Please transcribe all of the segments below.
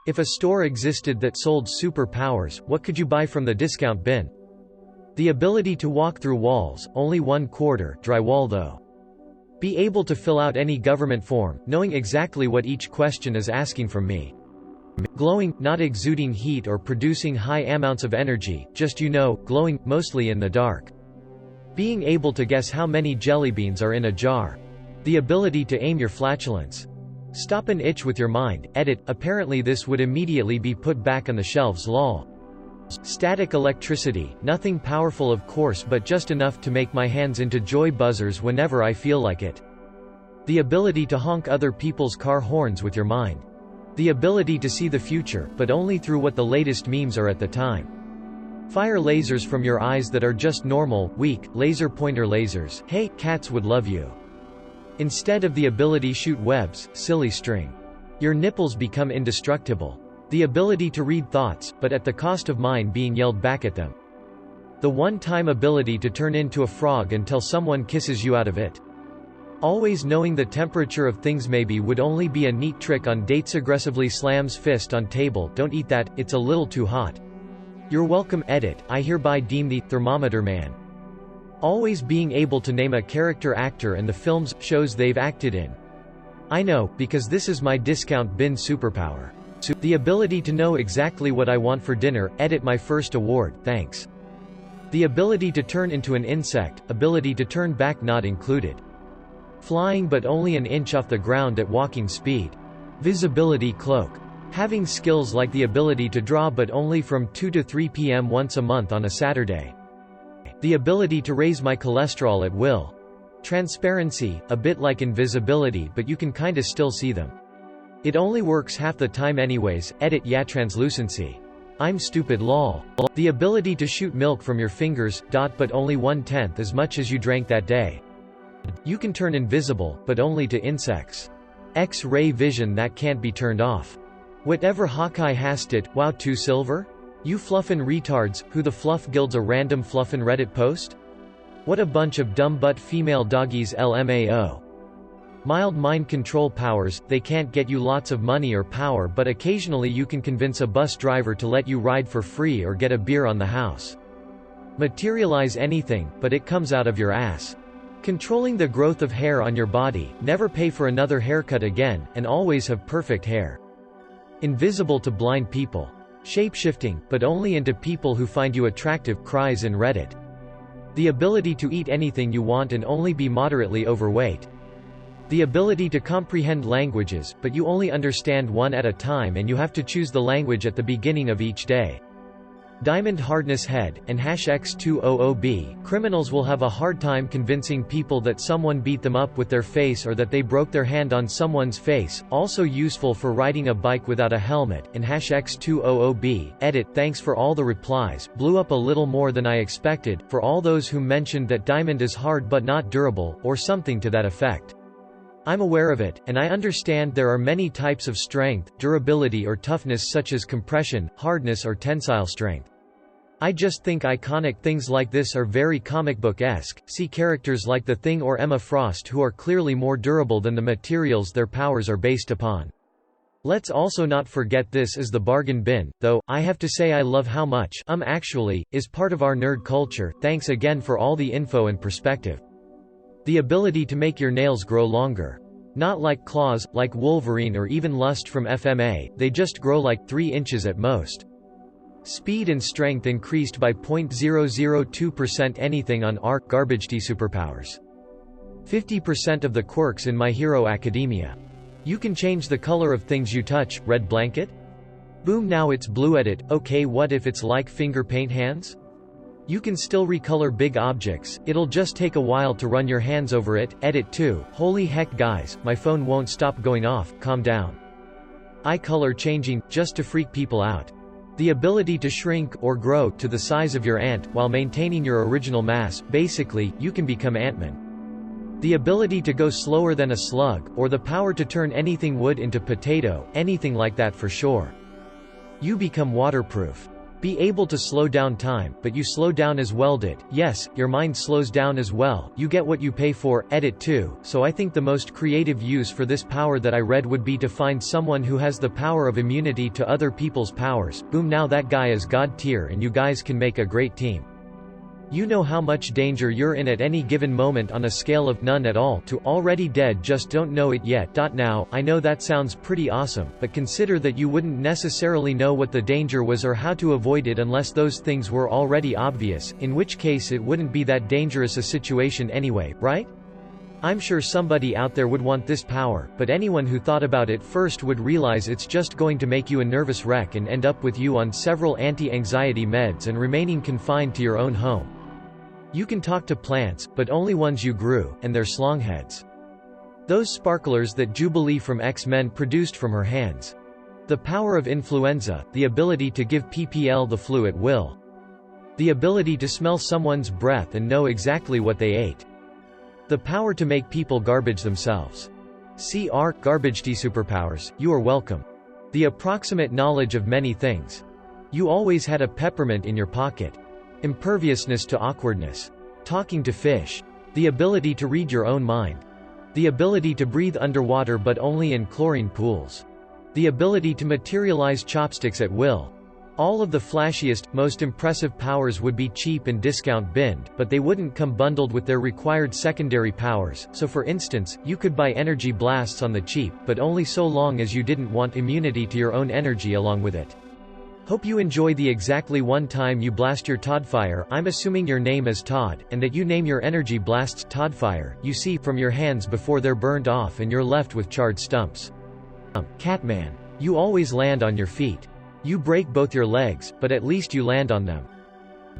If a store existed that sold superpowers, what could you buy from the discount bin? The ability to walk through walls, only 1/4 drywall though. Be able to fill out any government form, knowing exactly what each question is asking from me. Glowing, not exuding heat or producing high amounts of energy, just glowing, mostly in the dark. Being able to guess how many jelly beans are in a jar. The ability to aim your flatulence. Stop an itch with your mind. Edit, apparently this would immediately be put back on the shelves lol. Static electricity, nothing powerful of course but just enough to make my hands into joy buzzers whenever I feel like it. The ability to honk other people's car horns with your mind. The ability to see the future, but only through what the latest memes are at the time. Fire lasers from your eyes that are just normal, weak, laser pointer lasers. Hey, cats would love you. Instead of the ability shoot webs, silly string. Your nipples become indestructible. The ability to read thoughts, but at the cost of mine being yelled back at them. The one-time ability to turn into a frog until someone kisses you out of it. Always knowing the temperature of things maybe would only be a neat trick on dates. Aggressively slams fist on table. Don't eat that, it's a little too hot. You're welcome. Edit, I hereby deem the thermometer man. Always being able to name a character actor and the films, shows they've acted in. I know, because this is my discount bin superpower. The ability to know exactly what I want for dinner. Edit, my first award, thanks. The ability to turn into an insect, ability to turn back not included. Flying but only an inch off the ground at walking speed. Visibility cloak. Having skills like the ability to draw but only from 2 to 3 p.m. once a month on a Saturday. The ability to raise my cholesterol at will. Transparency, a bit like invisibility but you can kinda still see them. It only works half the time anyways. Edit, yeah, translucency. I'm stupid lol. The ability to shoot milk from your fingers, but only 1/10 as much as you drank that day. You can turn invisible, but only to insects. X-ray vision that can't be turned off. Whatever Hawkeye hast it, wow 2 silver? You fluffin' retards, who the fluff guild's a random fluffin' Reddit post? What a bunch of dumb butt female doggies LMAO. Mild mind control powers, they can't get you lots of money or power but occasionally you can convince a bus driver to let you ride for free or get a beer on the house. Materialize anything, but it comes out of your ass. Controlling the growth of hair on your body, never pay for another haircut again, and always have perfect hair. Invisible to blind people. Shapeshifting, but only into people who find you attractive. Cries in Reddit. The ability to eat anything you want and only be moderately overweight. The ability to comprehend languages, but you only understand one at a time and you have to choose the language at the beginning of each day. Diamond hardness head, and #X200B, criminals will have a hard time convincing people that someone beat them up with their face or that they broke their hand on someone's face, also useful for riding a bike without a helmet, and #X200B. Edit, thanks for all the replies, blew up a little more than I expected, for all those who mentioned that diamond is hard but not durable, or something to that effect. I'm aware of it, and I understand there are many types of strength, durability or toughness such as compression, hardness or tensile strength. I just think iconic things like this are very comic book-esque. See characters like The Thing or Emma Frost who are clearly more durable than the materials their powers are based upon. Let's also not forget this is the bargain bin, though, I have to say I love how much actually is part of our nerd culture. Thanks again for all the info and perspective. The ability to make your nails grow longer. Not like claws, like Wolverine or even Lust from FMA, they just grow like 3 inches at most. Speed and strength increased by 0.002%. Anything on ARC garbage. Superpowers. 50% of the quirks in My Hero Academia. You can change the color of things you touch. Red blanket? Boom, now it's blue. Edit, okay, what if it's like finger paint hands? You can still recolor big objects, it'll just take a while to run your hands over it. Edit 2, holy heck guys, my phone won't stop going off, calm down. Eye color changing, just to freak people out. The ability to shrink, or grow, to the size of your ant, while maintaining your original mass. Basically, you can become Ant-Man. The ability to go slower than a slug, or the power to turn anything wood into potato, anything like that for sure. You become waterproof. Be able to slow down time, but you slow down as well. Yes, your mind slows down as well, you get what you pay for, edit too. So I think the most creative use for this power that I read would be to find someone who has the power of immunity to other people's powers. Boom, now that guy is god tier and you guys can make a great team. You know how much danger you're in at any given moment on a scale of none at all to already dead, just don't know it yet. Now, I know that sounds pretty awesome, but consider that you wouldn't necessarily know what the danger was or how to avoid it unless those things were already obvious, in which case it wouldn't be that dangerous a situation anyway, right? I'm sure somebody out there would want this power, but anyone who thought about it first would realize it's just going to make you a nervous wreck and end up with you on several anti-anxiety meds and remaining confined to your own home. You can talk to plants, but only ones you grew, and they're slongheads. Those sparklers that Jubilee from X-Men produced from her hands. The power of influenza, the ability to give PPL the flu at will. The ability to smell someone's breath and know exactly what they ate. The power to make people garbage themselves. CR, garbage tea superpowers, you are welcome. The approximate knowledge of many things. You always had a peppermint in your pocket. Imperviousness to awkwardness. Talking to fish. The ability to read your own mind. The ability to breathe underwater but only in chlorine pools. The ability to materialize chopsticks at will. All of the flashiest, most impressive powers would be cheap and discount binned, but they wouldn't come bundled with their required secondary powers. So for instance, you could buy energy blasts on the cheap, but only so long as you didn't want immunity to your own energy along with it. Hope you enjoy the exactly one time you blast your Toddfire. I'm assuming your name is Todd, and that you name your energy blasts Toddfire, you see, from your hands before they're burned off and you're left with charred stumps. Catman. You always land on your feet. You break both your legs, but at least you land on them.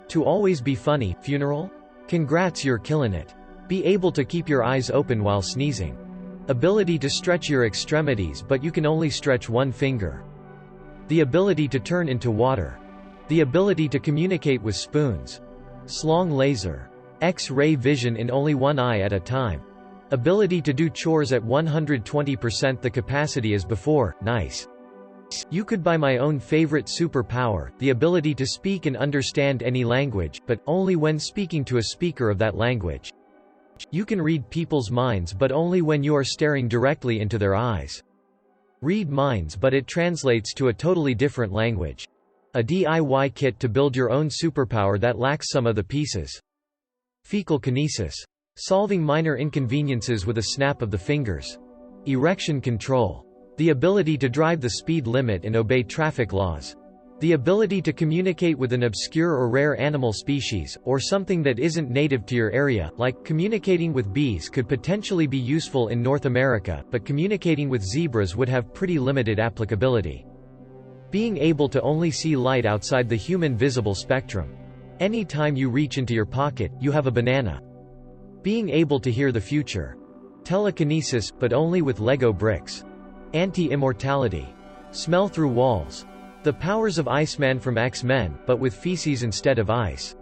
To always be funny, funeral? Congrats, you're killing it. Be able to keep your eyes open while sneezing. Ability to stretch your extremities, but you can only stretch one finger. The ability to turn into water. The ability to communicate with spoons. Slong laser. X-ray vision in only one eye at a time. Ability to do chores at 120% the capacity as before, nice. You could buy my own favorite superpower, the ability to speak and understand any language, but only when speaking to a speaker of that language. You can read people's minds but only when you are staring directly into their eyes. Read minds, but it translates to a totally different language. A DIY kit to build your own superpower that lacks some of the pieces. Fecal kinesis. Solving minor inconveniences with a snap of the fingers. Erection control. The ability to drive the speed limit and obey traffic laws. The ability to communicate with an obscure or rare animal species, or something that isn't native to your area, like communicating with bees could potentially be useful in North America, but communicating with zebras would have pretty limited applicability. Being able to only see light outside the human visible spectrum. Any time you reach into your pocket, you have a banana. Being able to hear the future. Telekinesis, but only with Lego bricks. Anti-immortality. Smell through walls. The powers of Iceman from X-Men, but with feces instead of ice.